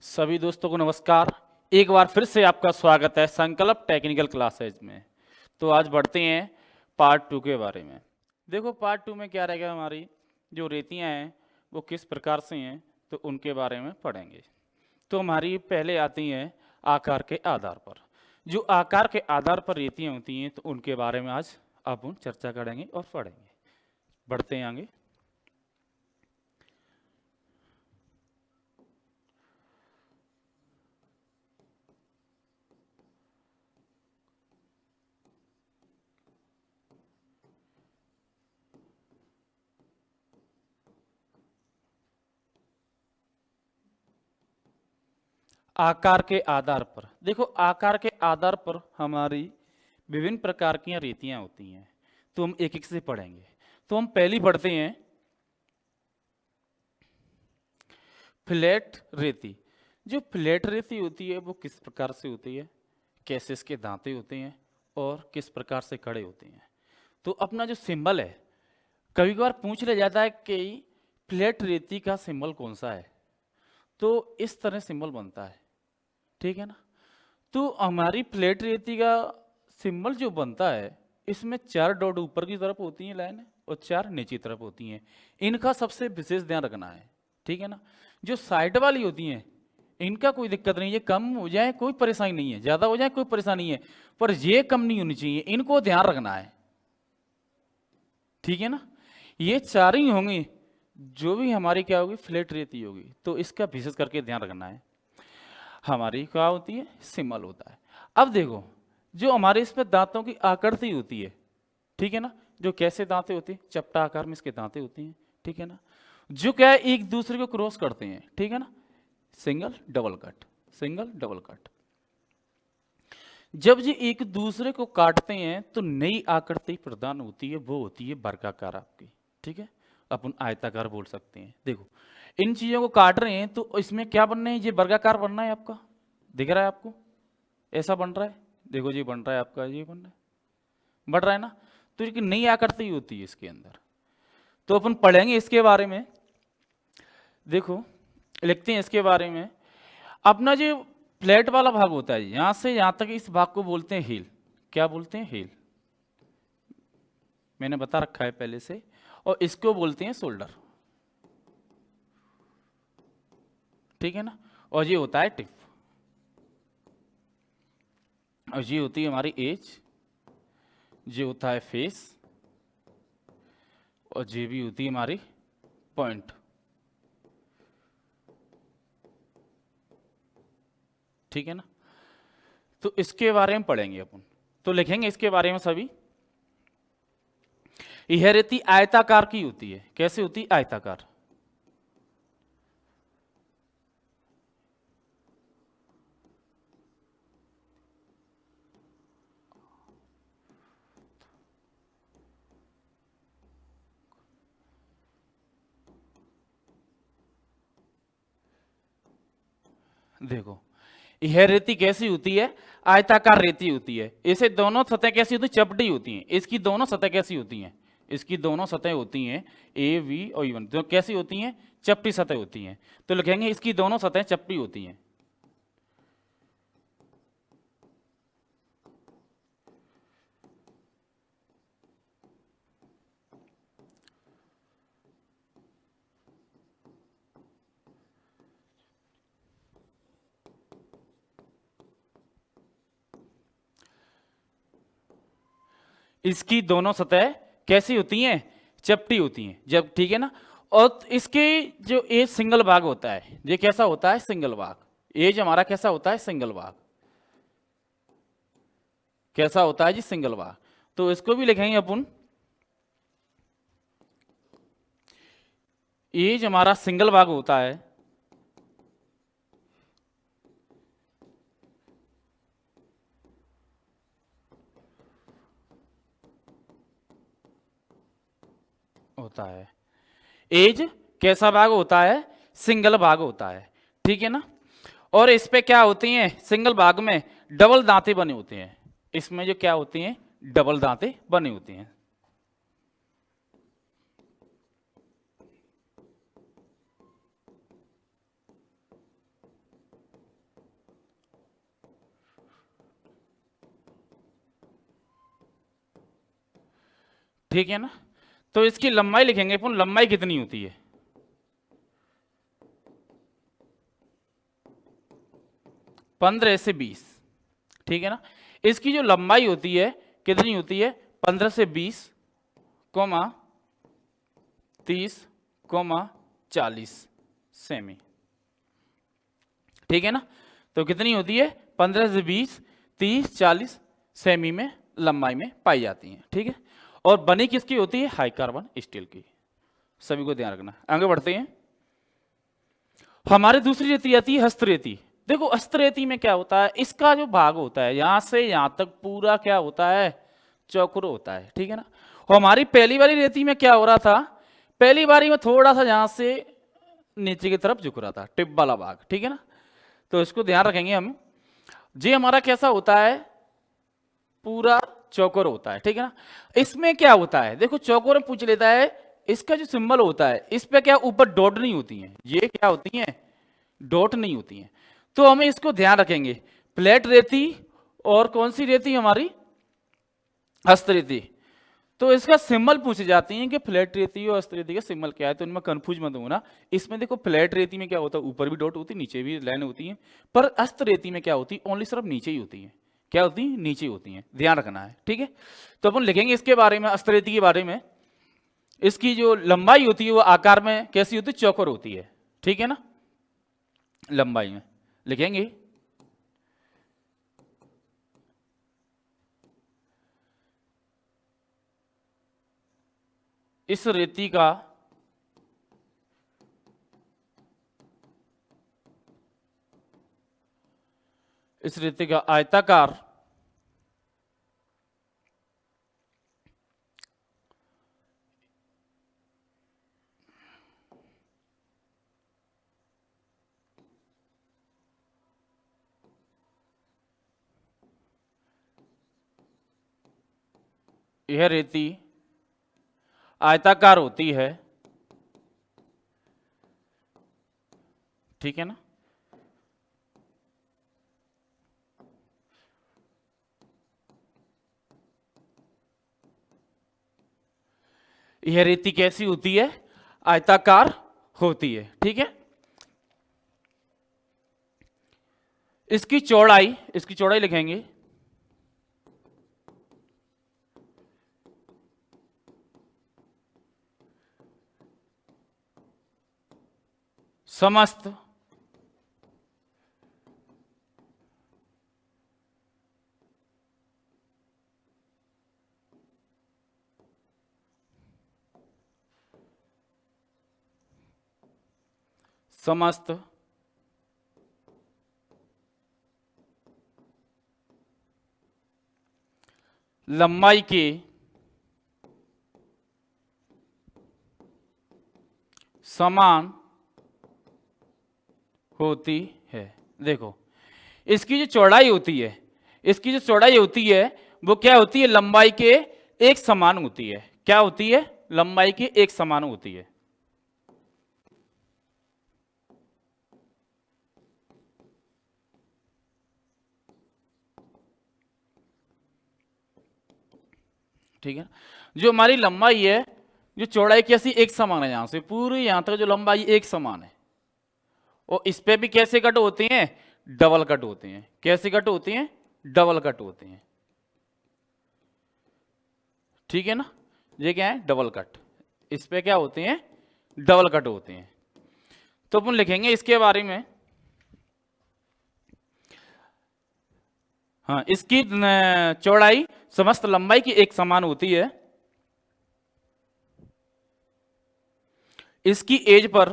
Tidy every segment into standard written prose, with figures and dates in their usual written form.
सभी दोस्तों को नमस्कार। एक बार फिर से आपका स्वागत है संकल्प टेक्निकल क्लासेज में। तो आज बढ़ते हैं पार्ट 2 के बारे में। देखो पार्ट 2 में क्या रहेगा, हमारी जो रेतियां हैं वो किस प्रकार से हैं तो उनके बारे में पढ़ेंगे। तो हमारी पहले आती हैं आकार के आधार पर। जो आकार के आधार पर रेतियां होती हैं तो उनके बारे में आज अपन चर्चा करेंगे और पढ़ेंगे। बढ़ते हैं आगे। आकार के आधार पर देखो, आकार के आधार पर हमारी विभिन्न प्रकार की रेतियां होती हैं। तो हम एक एक से पढ़ेंगे। तो हम पहली पढ़ते हैं फ्लैट रेती। जो फ्लैट रेती होती है वो किस प्रकार से होती है, कैसे इसके दांते होते हैं और किस प्रकार से खड़े होते हैं। तो अपना जो सिंबल है, कभी कभार पूछ लिया जाता है कि फ्लैट रेती का सिंबल कौन सा है। तो इस तरह सिंबल बनता है, ठीक है ना। तो हमारी फ्लैट रेती का सिंबल जो बनता है, इसमें 4 डॉट ऊपर की तरफ होती हैं लाइन और 4 नीचे तरफ होती हैं। इनका सबसे विशेष ध्यान रखना है, ठीक है ना। जो साइड वाली होती हैं इनका कोई दिक्कत नहीं है, कम हो जाए कोई परेशानी नहीं है, ज़्यादा हो जाए कोई परेशानी नहीं है, पर ये कम नहीं होनी चाहिए, इनको ध्यान रखना है, ठीक है ना। ये 4 ही होंगी जो भी हमारी क्या होगी, फ्लैट रेती होगी। तो इसका विशेष करके ध्यान रखना है। हमारी क्या होती है, सिंबल होता है। अब देखो, जो हमारे इस पे दांतों की आकृति होती है, ठीक है ना, जो कैसे दांतें होती है, चपटा आकार में इसके दांतें होती हैं, ठीक है ना, जो क्या है एक दूसरे को क्रॉस करते हैं, ठीक है ना, single double cut, single double cut. जब ये एक दूसरे को काटते हैं तो नई आकृति प्रदान होती है, वो होती है वर्गाकार आपकी, ठीक है, अपन आयताकार बोल सकते हैं। देखो इन चीजों को काट रहे हैं तो इसमें क्या बनना है, ये वर्गाकार बनना है आपका, दिख रहा है आपको, ऐसा बन रहा है, देखो जी बन रहा है आपका, ये बन रहा है, बढ़ रहा है ना। तो एक नई आकृति होती है इसके अंदर। तो अपन पढ़ेंगे इसके बारे में। देखो लिखते हैं इसके बारे में। अपना जो फ्लैट वाला भाग होता है, यहां से यहां तक, इस भाग को बोलते हैं हील। क्या बोलते हैं, हील, मैंने बता रखा है पहले से। और इसको बोलते हैं शोल्डर, ठीक है ना। और ये होता है टिप, और ये होती है हमारी एज, ये होता है फेस, और ये भी होती है हमारी पॉइंट, ठीक है ना। तो इसके बारे में पढ़ेंगे अपन। तो लिखेंगे इसके बारे में सभी। यह रेती आयताकार की होती है, कैसे होती है, आयताकार। देखो यह रेती कैसी होती है, आयताकार रेती होती है। इसे दोनों सतह कैसी होती है, चपटी होती हैं। इसकी दोनों सतह कैसी होती हैं, इसकी दोनों सतह होती हैं ए वी और E1, तो कैसी होती हैं, चपटी सतह होती हैं। तो लिखेंगे इसकी दोनों सतह चपटी होती हैं। इसकी दोनों सतह कैसी होती हैं, चपटी होती हैं, जब, ठीक है ना। और इसके जो एज सिंगल भाग होता है, ये कैसा होता है, सिंगल भाग। एज हमारा कैसा होता है, सिंगल भाग, कैसा होता है जी, सिंगल भाग। तो इसको भी लिखेंगे अपन, एज हमारा सिंगल भाग होता है, एज कैसा भाग होता है, सिंगल भाग होता है, ठीक है ना। और इस पे क्या होती हैं, सिंगल भाग में डबल दांते बने होते हैं। इसमें जो क्या होती हैं, डबल दांते बने होते हैं। ठीक है ना। तो इसकी लंबाई लिखेंगे अपन, लंबाई कितनी होती है, 15 से 20, ठीक है ना। इसकी जो लंबाई होती है कितनी होती है, 15 से 20, 30, 40 सेमी, ठीक है ना। तो कितनी होती है, 15 से 20, 30, 40 सेमी में लंबाई में पाई जाती हैं, ठीक है। और बनी किसकी होती है, हाई कार्बन स्टील की, सभी को ध्यान रखना। आगे बढ़ते हैं, हमारी दूसरी रेती आती है हस्तरेती। देखो हस्तरेती में क्या होता है, इसका जो भाग होता है यहां से यहां तक पूरा क्या होता है, चौकरो होता है, ठीक है ना। और हमारी पहली वाली रेती में क्या हो रहा था, पहली बारी में थोड़ा सा यहां से नीचे की तरफ झुक रहा था, टिप वाला भाग, ठीक है ना। तो इसको ध्यान रखेंगे हम। ये हमारा कैसा होता है, पूरा चौकोर होता है, ठीक है ना। इसमें क्या होता है, देखो चौकोर में पूछ लेता है, इसका जो सिंबल होता है इस पे क्या ऊपर डॉट नहीं होती है, ये क्या होती है, डॉट नहीं होती है। तो हमें इसको ध्यान रखेंगे, प्लेट रेती और कौन सी रेती हमारी, हस्त रेती। तो इसका सिंबल पूछे जाते हैं कि फ्लैट रेती और हस्त रेती का सिंबल क्या है, तो इनमें कंफ्यूज मत होना। इसमें देखो फ्लैट रेती में क्या होता है, ऊपर भी डॉट होती है, नीचे भी लाइन होती है। पर हस्त रेती में क्या होती है, ओनली सिर्फ नीचे ही होती है, क्या होती है, नीचे होती है, ध्यान रखना है, ठीक है। तो अपन लिखेंगे इसके बारे में, हस्त रेती के बारे में, इसकी जो लंबाई होती है वो आकार में कैसी होती है, चौकोर होती है, ठीक है ना। लंबाई में लिखेंगे, इस रेती का आयताकार यह रेती आयताकार होती है, ठीक है ना। यह रेती कैसी होती है, आयताकार होती है, ठीक है। इसकी चौड़ाई लिखेंगे, समस्त समस्त लंबाई के समान होती है। देखो इसकी जो चौड़ाई होती है, वो क्या होती है, लंबाई के एक समान होती है, क्या होती है, लंबाई के एक समान होती है, ठीक है। जो हमारी लंबाई है, जो चौड़ाई कैसी एक समान है, यहां से पूरी यहां तक जो लंबाई एक समान है। और इस पे भी कैसे कट होते हैं, डबल कट होते हैं, कैसे कट होते हैं, डबल कट होते हैं, ठीक है ना। ये क्या है, डबल कट, इस पे क्या होते हैं, डबल कट होते हैं। तो अपन लिखेंगे इसके बारे में, हाँ इसकी चौड़ाई समस्त लंबाई की एक समान होती है, इसकी एज पर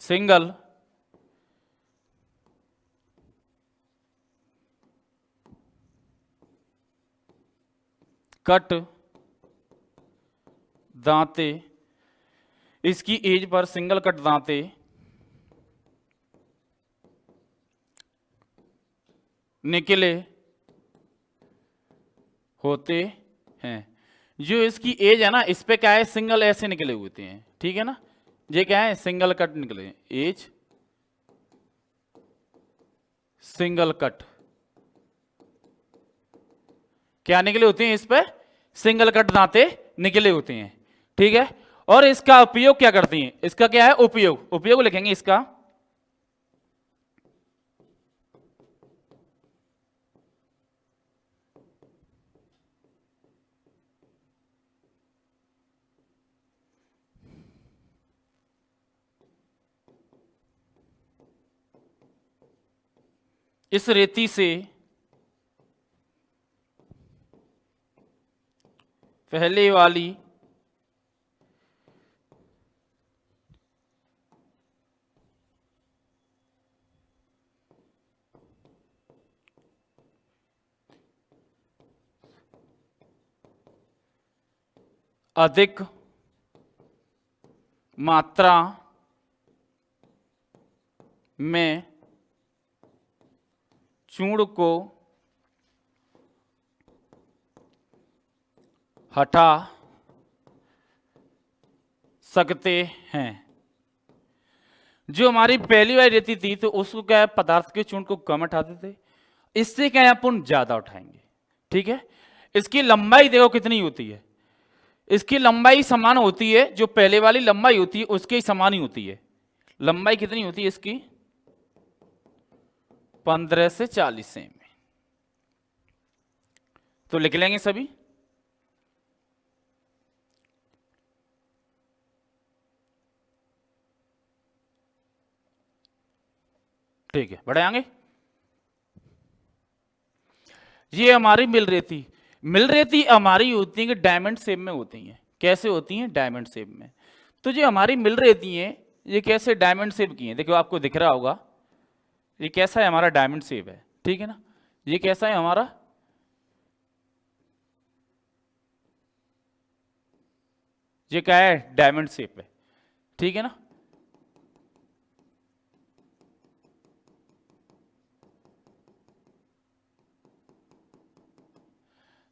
सिंगल कट दांते, इसकी एज पर सिंगल कट दांते निकले होते हैं। जो इसकी एज है ना, इस पे क्या है, सिंगल ऐसे निकले होते हैं, ठीक है ना, ये क्या है, सिंगल कट निकले, एज सिंगल कट, क्या निकले होते हैं इस पे, सिंगल कट दांते निकले होते हैं, ठीक है। और इसका उपयोग क्या करती हैं, इसका क्या है उपयोग, उपयोग लिखेंगे इसका, इस रेती से पहले वाली अधिक मात्रा में चूर्ण को हटा सकते हैं। जो हमारी पहली वाली रेती थी तो उसको क्या है, पदार्थ के चूर्ण को कम हटाते थे, इससे क्या है अपन ज्यादा उठाएंगे, ठीक है। इसकी लंबाई देखो कितनी होती है, इसकी लंबाई समान होती है, जो पहले वाली लंबाई होती है उसके ही समान ही होती है। लंबाई कितनी होती है इसकी, 15 से 40 सेमी। तो लिख लेंगे सभी, ठीक है, बढ़े आगे। ये हमारी मिल रेती हमारी होती है कि डायमंड शेप में होती हैं। कैसे होती हैं, डायमंड शेप में। तो जो हमारी मिल रेती हैं ये कैसे डायमंड शेप की हैं, देखो आपको दिख रहा होगा, ये कैसा है हमारा, डायमंड शेप है, ठीक है ना। ये कैसा है हमारा, ये क्या है, डायमंड शेप है, ठीक है ना।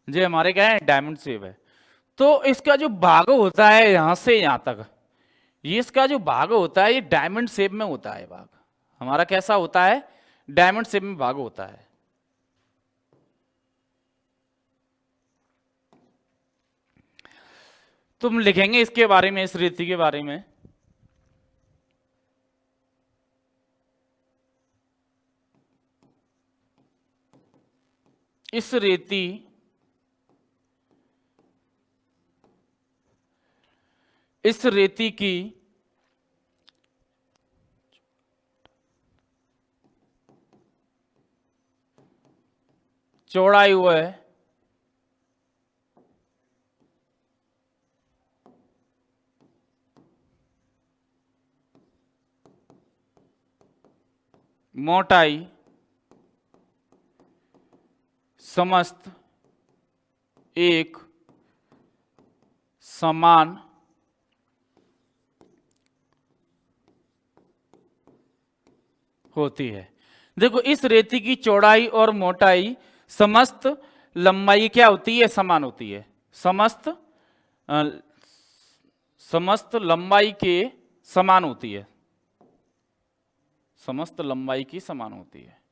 ये हमारे क्या है, डायमंड शेप है। तो इसका जो भाग होता है यहां से यहां तक, ये इसका जो भाग होता है ये डायमंड शेप में होता है। भाग हमारा कैसा होता है, डायमंड शेप में भाग होता है। तुम लिखेंगे इसके बारे में, इस रेती के बारे में, इस रेती की चौड़ाई हुआ है मोटाई समस्त एक समान होती है। देखो इस रेती की चौड़ाई और मोटाई समस्त लंबाई क्या होती है, समान होती है। समस्त लंबाई के समान होती है, समस्त लंबाई की समान होती है।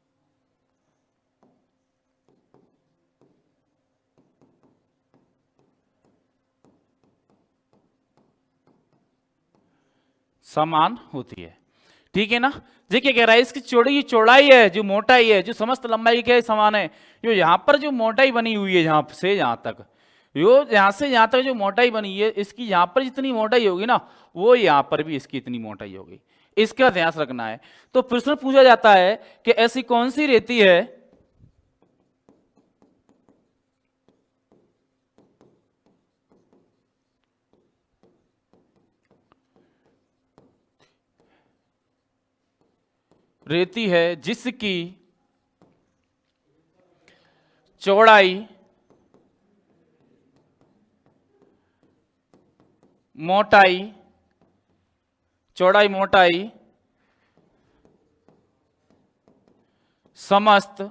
समान होती है, ठीक है ना। देखिए कह रहा है इसकी चौड़ाई है, जो मोटाई है, जो समस्त लंबाई के समान है। जो यहां पर जो मोटाई बनी हुई है यहां से यहां तक, यो यहां से यहां तक जो मोटाई बनी है, इसकी यहां पर जितनी मोटाई होगी ना, वो यहां पर भी इसकी इतनी मोटाई होगी। इसका ध्यान रखना है। तो प्रश्न पूछा जाता है कि ऐसी कौन सी रेती है जिसकी चौड़ाई मोटाई समस्त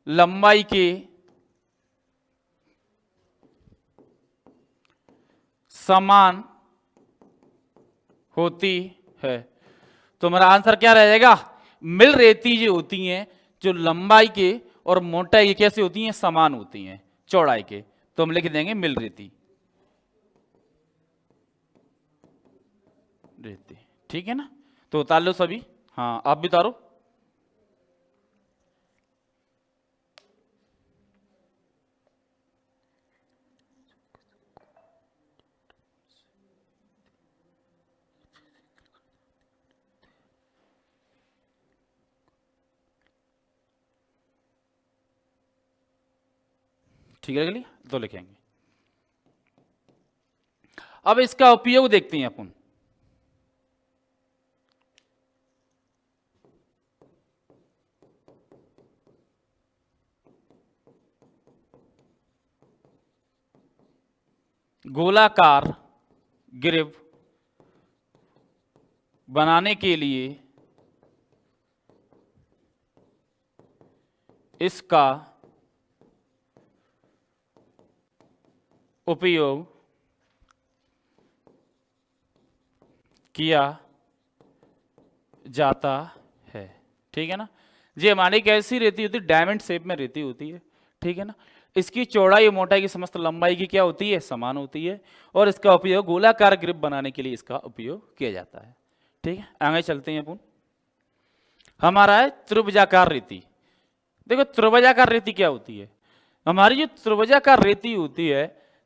लंबाई के समान होती है। तो मेरा आंसर क्या रह जाएगा? मिल रेती जो होती हैं, जो लंबाई के और मोटाई के कैसे होती हैं? समान होती हैं चौड़ाई के। तो हम लिख देंगे मिल रेती। रेती, ठीक है ना? तो उतार लो सभी। हाँ, आप भी उतारो। ठीक है अगली तो लिखेंगे। अब इसका उपयोग देखते हैं अपन। गोलाकार ग्रिप बनाने के लिए इसका उपयोग किया जाता है। ठीक है ना? ये हमारी कैसी रेती होती है? डायमंड शेप में रेती होती है। ठीक है ना? इसकी चौड़ाई और मोटाई की समस्त लंबाई की क्या होती है? समान होती है। और इसका उपयोग गोलाकार ग्रिप बनाने के लिए इसका उपयोग किया जाता है। ठीक है, आगे चलते हैं अपन। हमारा है त्रिभुजाकार रेती। देखो त्रिभुजाकार रेती क्या होती है? हमारी जो त्रिभुजाकार रेती होती है,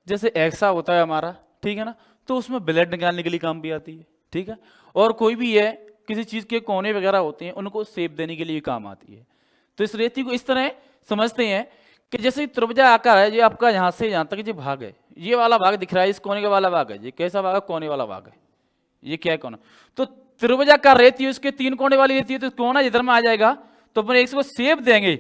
जैसे ऐसा होता है हमारा, ठीक है ना, तो उसमें ब्लेड निकालने के लिए काम भी आती है। ठीक है, और कोई भी है किसी चीज के कोने वगैरह होते हैं, उनको शेप देने के लिए काम आती है। तो इस रेती को इस तरह समझते हैं कि जैसे त्रिभुजा आकार है, ये आपका यहाँ से यहाँ तक ये भाग है, ये वाला भाग दिख रहा है, इस कोने का वाला भाग है, ये कैसा भाग है? कोने वाला भाग है। ये क्या है? कोना। तो त्रिभुजाकार रेती है, उसके तीन कोने वाली रेती है, तो कोना इधर में आ जाएगा, तो अपन एक को शेप देंगे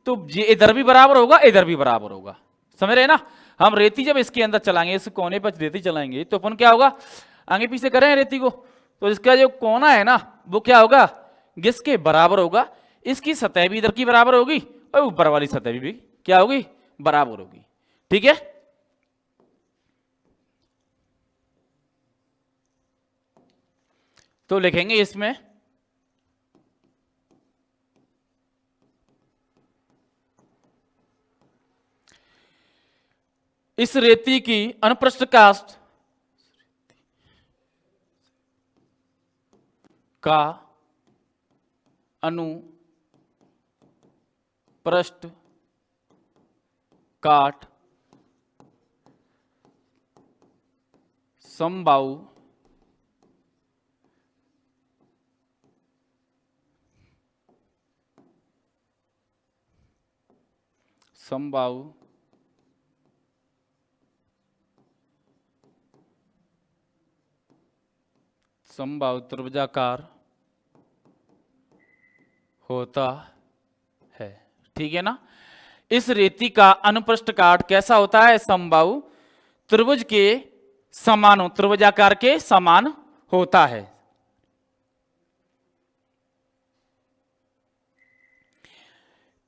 तो ये इधर भी बराबर होगा, इधर भी बराबर होगा। समझ रहे हैं ना? हम रेती जब इसके अंदर चलाएंगे, इस कोने पर रेती चलाएंगे, तो अपन क्या होगा? आगे पीछे करें रेती को, तो इसका जो कोना है ना, वो क्या होगा? किसके बराबर होगा? इसकी सतह भी इधर की बराबर होगी और ऊपर वाली सतह भी क्या होगी? बराबर होगी। ठीक है, तो लिखेंगे इसमें इस रेती की अनुप्रस्थ काष्ठ का अनुप्रस्थ काट समबाहु समबाहु समबाहु त्रिभुजाकार होता है। ठीक है ना? इस रेती का अनुप्रस्थ काट कैसा होता है? समबाहु त्रिभुज के समान, त्रिभुजाकार के समान होता है।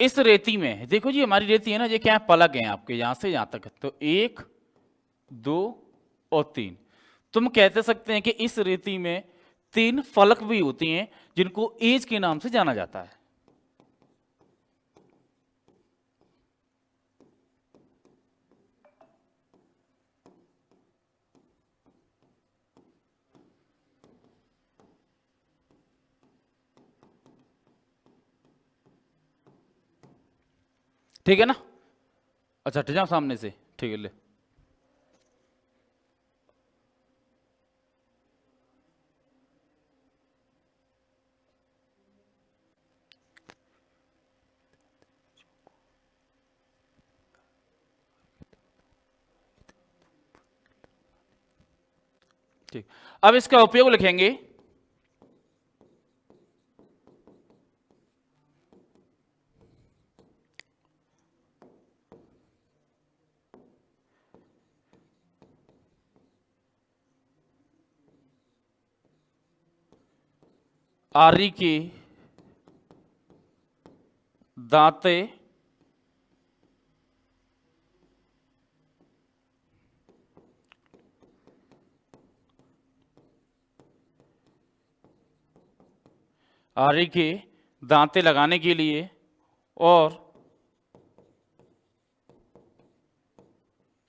इस रेती में देखो जी, हमारी रेती है ना, ये क्या है? पलक है आपके, यहां से यहां तक, तो 1 2 और 3। तुम कहते सकते हैं कि इस रेती में 3 फलक भी होती हैं, जिनको एज के नाम से जाना जाता है। ठीक है ना? अच्छा, हट जाओ सामने से। ठीक है, ले। ठीक, अब इसका उपयोग लिखेंगे। आरी के दांते आरे के दांते लगाने के लिए और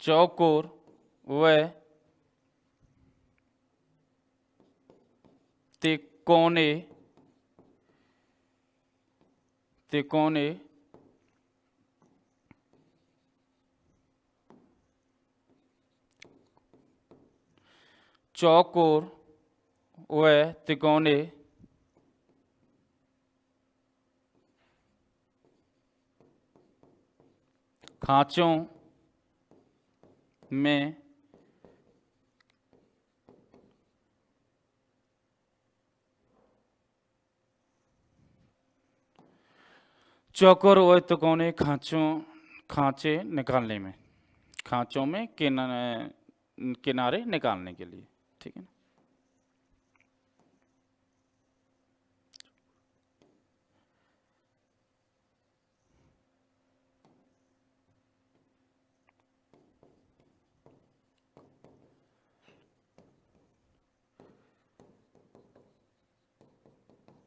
चौकोर व तिकोने तिकोने चौकोर व तिकोने खांचों में चौकोर व तिकोने खांचे निकालने में, खांचों में किनारे निकालने के लिए, ठीक है ना।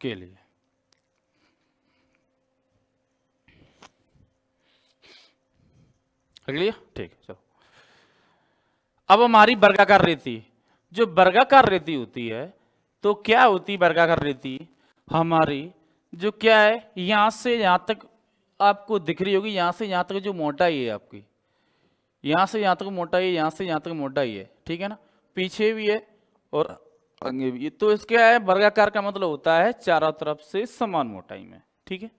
के लिए रख लिया, ठीक है। चलो अब हमारी वर्गाकार रेती, जो वर्गाकार रेती होती है तो क्या होती है वर्गाकार रेती हमारी, जो क्या है यहां से यहां तक आपको दिख रही होगी, यहां से यहां तक जो मोटाई है आपकी, यहां से यहां तक मोटाई है, यहां से यहां तक मोटाई है, ठीक है ना, पीछे भी है और आगे भी है। तो इसका है वर्गाकार का मतलब होता है चारों तरफ से समान मोटाई में, ठीक है।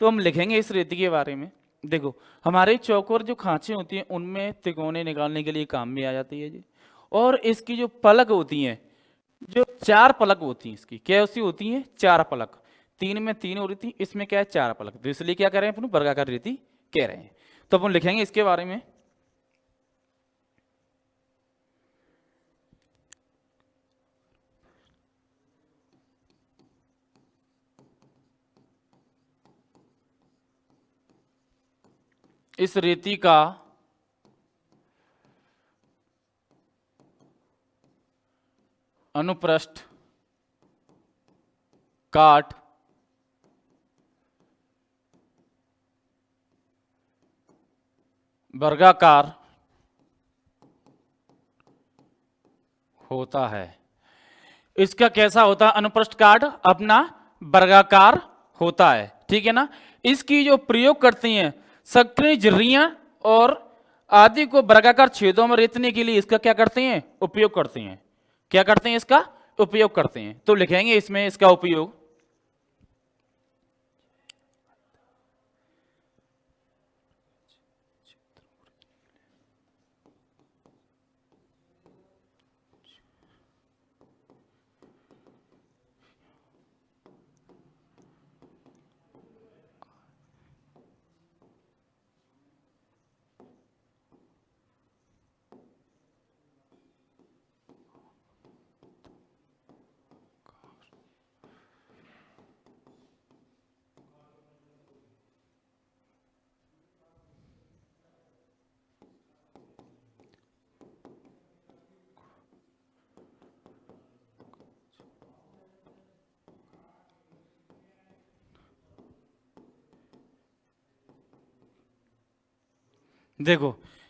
तो हम लिखेंगे इस रेती के बारे में। देखो हमारे चौकोर जो खांचे होती हैं उनमें तिकोने निकालने के लिए काम में आ जाती है जी। और इसकी जो पलक होती हैं, जो चार पलक होती हैं इसकी, क्या सी होती हैं चार पलक, तीन में तीन हो रही थी, इसमें क्या है चार पलक, तो इसलिए क्या कह रहे हैं अपन वर्गाकार रेती कह रहे हैं। तो अपन लिखेंगे इसके बारे में, इस रेती का अनुप्रस्थ काट वर्गाकार होता है। इसका कैसा होता है अनुप्रस्थ काट अपना वर्गाकार होता है, ठीक है ना। इसकी जो प्रयोग करती हैं सक्रिय झिर्रियां और आदि को वर्गाकार छेदों में रेतने के लिए इसका क्या करते हैं उपयोग करते हैं, क्या करते हैं इसका उपयोग करते हैं। तो लिखेंगे इसमें इसका उपयोग, देखो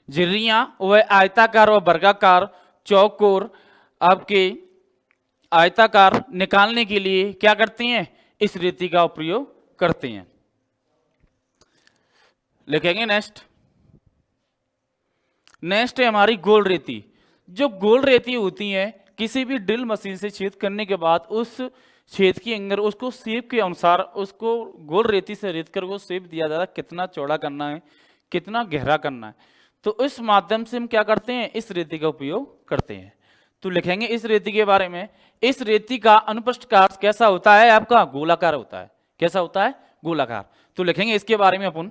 झिर्रियां वह आयताकार और वर्गाकार चौकोर आपके आयताकार निकालने के लिए क्या करते हैं इस रेती का उपयोग करते हैं। लिखेंगे नेक्स्ट, नेक्स्ट है हमारी गोल रेती। जो गोल रेती होती है किसी भी ड्रिल मशीन से छेद करने के बाद उस छेद के अंदर उसको शेप के अनुसार उसको गोल रेती से रेत कर वो शेप दिया जाता है, कितना चौड़ा करना है कितना गहरा करना है। तो इस माध्यम से हम क्या करते हैं इस रेती का उपयोग करते हैं। तो लिखेंगे इस रेती के बारे में, इस रेती का अनुप्रस्थ काट कैसा होता है आपका गोलाकार होता है, कैसा होता है गोलाकार। तो लिखेंगे इसके बारे में अपन,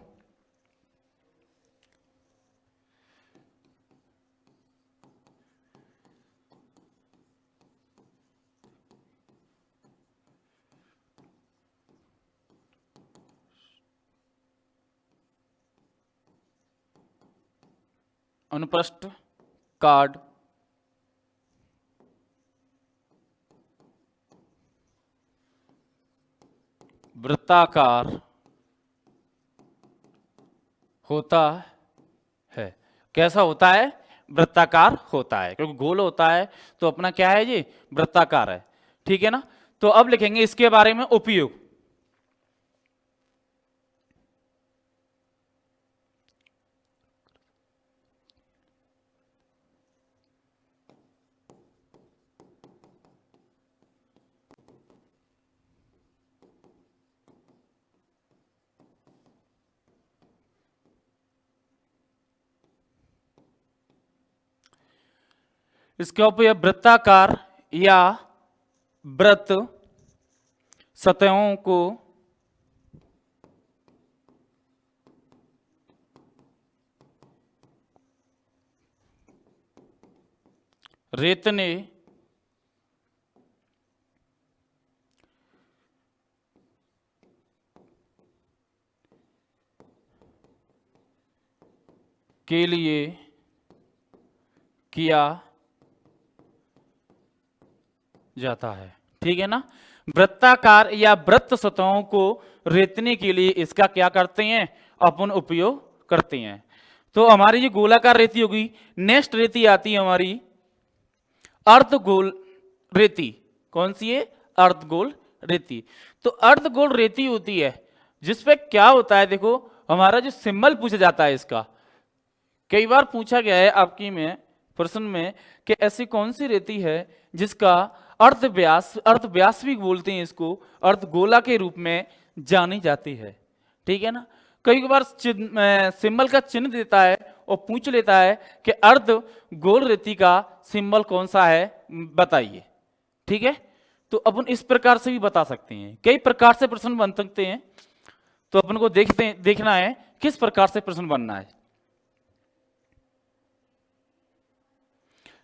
अनुप्रस्थ काट वृत्ताकार होता है। कैसा होता है? वृत्ताकार होता है, क्योंकि गोल होता है तो अपना क्या है जी? वृत्ताकार है। ठीक है ना? तो अब लिखेंगे इसके बारे में उपयोग। इसका उपयोग वृत्ताकार या वृत्त सतहों को रेतने के लिए किया जाता है। ठीक है ना? वृत्ताकार या वृत्त सतहों को रेतने के लिए इसका क्या करते हैं? अपन उपयोग करते हैं। तो हमारी जो गोलाकार रेती होगी, नेक्स्ट रेती आती है हमारी अर्धगोल रेती। कौन सी है? अर्धगोल रेती। तो अर्धगोल रेती होती है जिसपे क्या होता है, देखो हमारा जो सिंबल पूछा जाता है इसका, कई बार पूछा गया है आपकी में प्रश्न में कि ऐसी कौन सी रेती है जिसका अर्धव्यास भी बोलते हैं इसको, अर्धगोला के रूप में जानी जाती है। ठीक है ना? कई बार सिंबल का चिन्ह देता है और पूछ लेता है कि अर्ध गोल रेती का सिंबल कौन सा है, बताइए। ठीक है? तो अपन इस प्रकार से भी बता सकते हैं, कई प्रकार से प्रश्न बन सकते हैं। तो अपन को देखना है किस प्रकार से प्रश्न बनना है।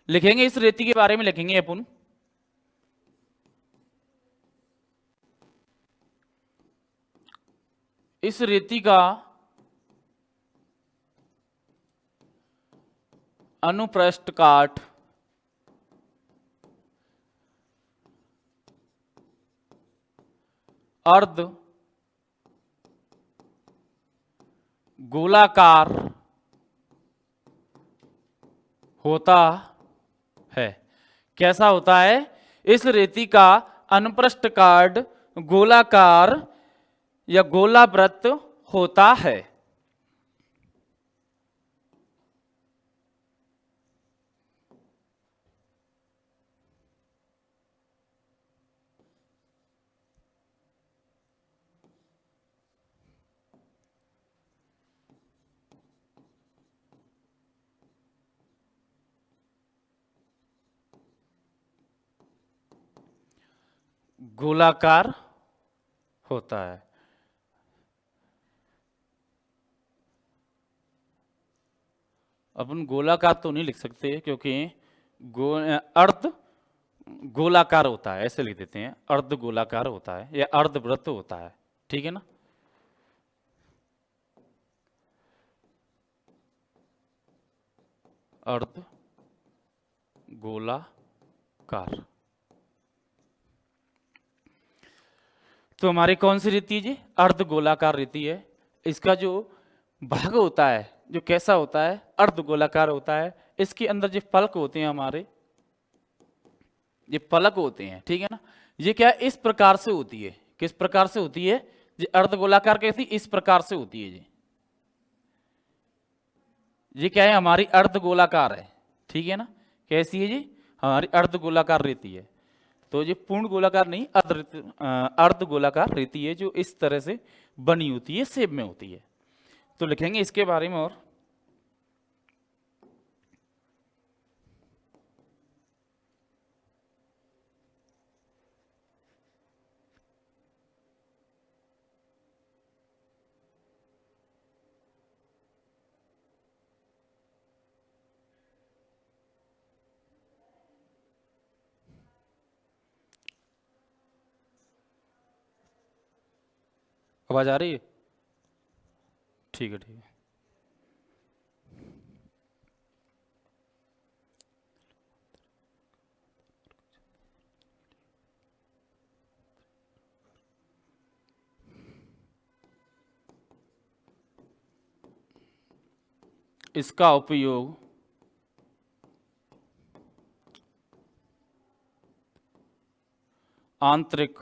लिखेंगे इस रेती के बारे में, लिखेंगे अपन इस रेती का अनुप्रस्थ काट अर्ध गोलाकार होता है। कैसा होता है? इस रेती का अनुप्रस्थ काट गोलाकार या गोलावृत्त होता है। गोलाकार होता है। अपन गोलाकार तो नहीं लिख सकते क्योंकि अर्ध गोलाकार होता है, ऐसे लिख देते हैं, अर्ध गोलाकार होता है या अर्धवृत्त होता है। ठीक है ना? अर्ध गोलाकार। तो हमारी कौन सी रीति है जी? अर्ध गोलाकार रीति है। इसका जो भाग होता है जो कैसा होता है? अर्ध गोलाकार होता है। इसके अंदर जो फलक होते हैं हमारे, ये फलक होते हैं। ठीक है ना? ये क्या इस प्रकार से होती है। किस प्रकार से होती है? ये अर्ध गोलाकार कैसी? इस प्रकार से होती है जी। ये क्या है? हमारी अर्ध गोलाकार है। ठीक है ना? कैसी है जी? हमारी अर्ध गोलाकार रेती है। तो ये पूर्ण गोलाकार नहीं, अर्ध गोलाकार रेती है जो इस तरह से बनी होती है, शेप में होती है। तो लिखेंगे इसके बारे में और आवाज आ रही है? ठीक है, ठीक है। इसका उपयोग आंतरिक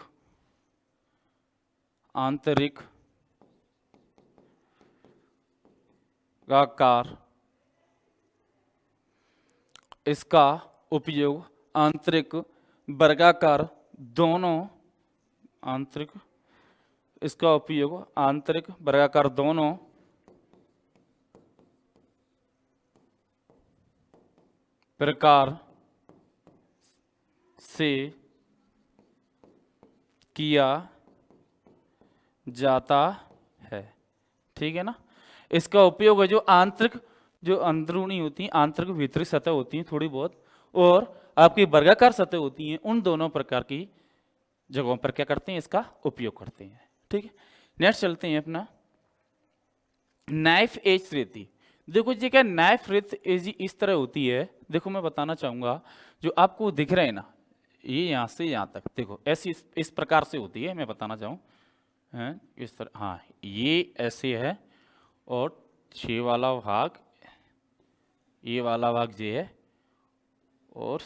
आकार, इसका उपयोग आंतरिक वर्गाकार दोनों, इसका उपयोग आंतरिक वर्गाकार दोनों प्रकार से किया जाता है। ठीक है ना। इसका उपयोग है जो आंतरिक, जो अंदरूनी होती हैं, आंतरिक भीतरी सतह होती हैं थोड़ी बहुत, और आपकी वर्गाकार सतह होती हैं, उन दोनों प्रकार की जगहों पर क्या करते हैं, इसका उपयोग करते हैं। ठीक है। नेक्स्ट चलते हैं अपना नाइफ एज रेती। देखो जी क्या नाइफ रेत एज इस तरह होती है। देखो मैं बताना चाहूंगा, जो आपको दिख रहे हैं ना, ये यहाँ से यहाँ तक देखो ऐसी इस प्रकार से होती है। मैं बताना चाहूँ हैं इस तरह, हाँ ये ऐसे है, और ये वाला भाग, ये वाला भाग ये है, और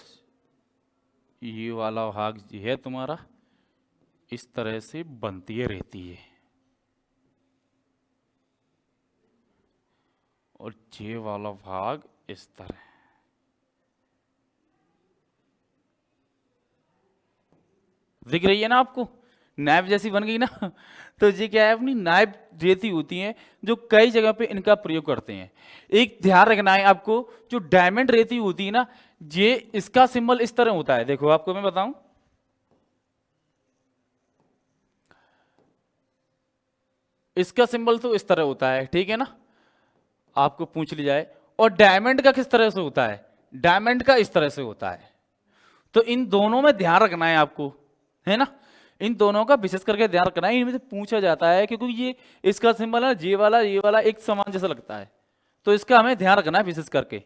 ये वाला भाग ये है तुम्हारा, इस तरह से बनती है रहती है, और ये वाला भाग इस तरह। दिख रही है ना आपको, नाइफ जैसी बन गई ना। तो ये क्या है, अपनी नाइफ रेती होती है जो कई जगह पे इनका प्रयोग करते हैं। एक ध्यान रखना है आपको, जो डायमंड रेती होती है ना, ये इसका सिंबल इस तरह होता है। देखो आपको मैं बताऊं, इसका सिंबल तो इस तरह होता है। ठीक है ना, आपको पूछ ली जाए, और डायमंड का किस तरह से होता है, डायमंड का इस तरह से होता है। तो इन दोनों में ध्यान रखना है आपको, है ना, इन दोनों का विशेष करके ध्यान रखना है। इनमें से पूछा जाता है क्योंकि ये इसका सिंबल है, ये वाला एक समान जैसा लगता है, तो इसका हमें ध्यान रखना है विशेष करके।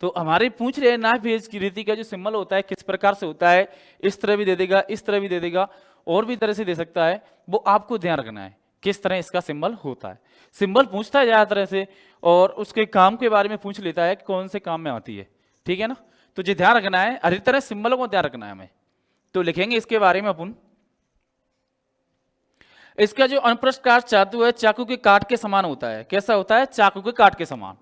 तो हमारे पूछ रहे हैं ना भेज की रीति का जो सिंबल होता है किस प्रकार से होता है, इस तरह भी दे देगा, इस तरह भी दे देगा, और भी तरह से दे सकता है, वो आपको ध्यान रखना है किस तरह इसका सिंबल होता है। सिंबल पूछता है ज्यादा तरह से, और उसके काम के बारे में पूछ लेता है कि कौन से काम में आती है। ठीक है ना, तो ये ध्यान रखना है, हर तरह सिंबलों को ध्यान रखना है हमें। तो लिखेंगे इसके बारे में अपन, इसका जो अनुप्रस्थ काट चाकू है, चाकू के काट के समान होता है। कैसा होता है, चाकू के काट के समान।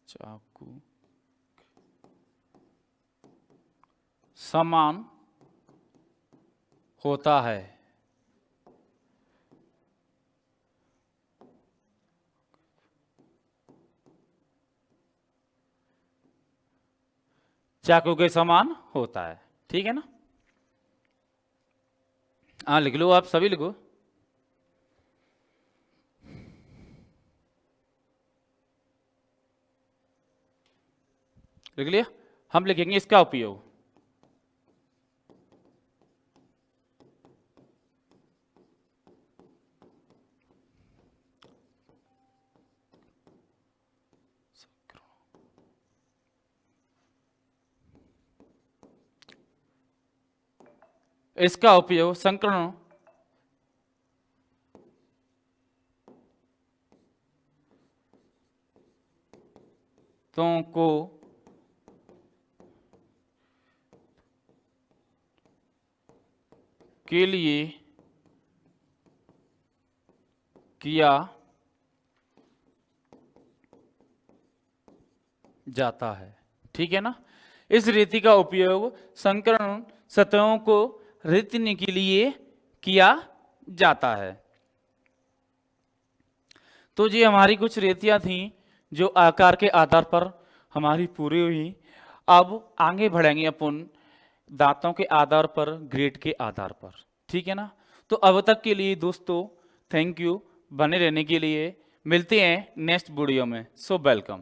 चाकू समान होता है। चाकू के समान होता है। ठीक है ना, हाँ लिख लो, आप सभी लिखो। लिख लिया। हम लिखेंगे इसका उपयोग, इसका उपयोग संकरणों को के लिए किया जाता है। ठीक है ना, इस रीति का उपयोग संकरण सतहों को रेतने के लिए किया जाता है। तो ये हमारी कुछ रेतियां थी जो आकार के आधार पर हमारी पूरी हुई। अब आगे बढ़ेंगे अपन दांतों के आधार पर, ग्रेड के आधार पर। ठीक है ना, तो अब तक के लिए दोस्तों थैंक यू, बने रहने के लिए। मिलते हैं नेक्स्ट वीडियो में। So welcome.